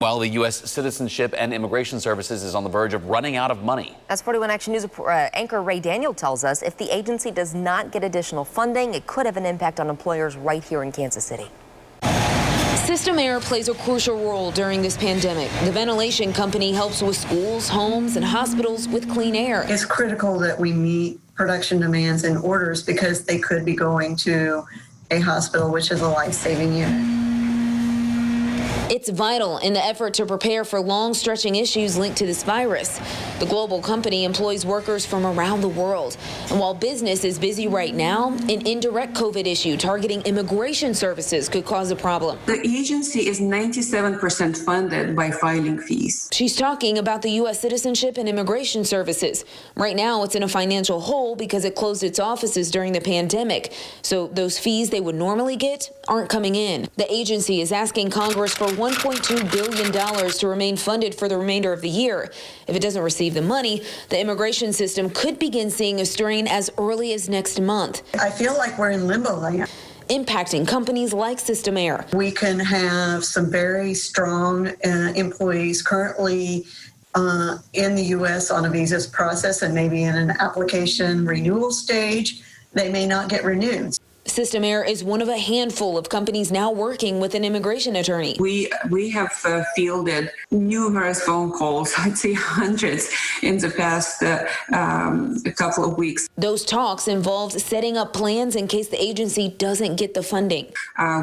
Well, the U.S. Citizenship and Immigration Services is on the verge of running out of money. As 41 Action News anchor Ray Daniel tells us, if the agency does not get additional funding, it could have an impact on employers right here in Kansas City. Systemair plays a crucial role during this pandemic. The ventilation company helps with schools, homes, and hospitals with clean air. It's critical that we meet production demands and orders because they could be going to a hospital, which is a life-saving unit. It's vital in the effort to prepare for long-stretching issues linked to this virus. The global company employs workers from around the world. And while business is busy right now, an indirect COVID issue targeting immigration services could cause a problem. The agency is 97% funded by filing fees. She's talking about the U.S. Citizenship and Immigration Services. Right now, it's in a financial hole because it closed its offices during the pandemic. So those fees they would normally get aren't coming in. The agency is asking Congress for $1.2 billion to remain funded for the remainder of the year. If it doesn't receive the money, the immigration system could begin seeing a strain as early as next month. I feel like we're in limbo land, impacting companies like Systemair. We can have some very strong employees currently in the U.S. on a visa process and maybe in an application renewal stage. They may not get renewed. Systemair is one of a handful of companies now working with an immigration attorney. We have fielded numerous phone calls, I'd say hundreds, in the past couple of weeks. Those talks involved setting up plans in case the agency doesn't get the funding.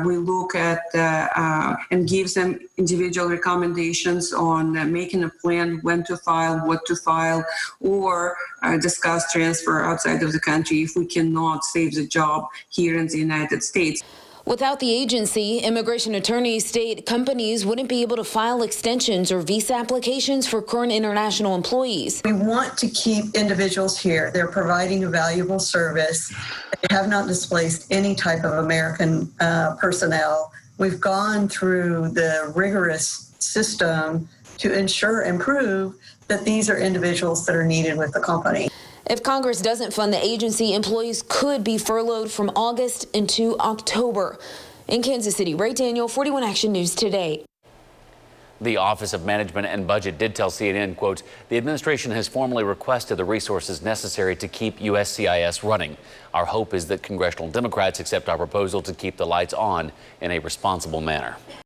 We look at and give them individual recommendations on making a plan, when to file, what to file, or discuss transfer outside of the country if we cannot save the job here in the United States. Without the agency, immigration attorneys state companies wouldn't be able to file extensions or visa applications for current international employees. We want to keep individuals here. They're providing a valuable service. They have not displaced any type of American personnel. We've gone through the rigorous system to ensure and prove that these are individuals that are needed with the company. If Congress doesn't fund the agency, employees could be furloughed from August into October. In Kansas City, Ray Daniel, 41 Action News Today. The Office of Management and Budget did tell CNN, quote, the administration has formally requested the resources necessary to keep USCIS running. Our hope is that congressional Democrats accept our proposal to keep the lights on in a responsible manner.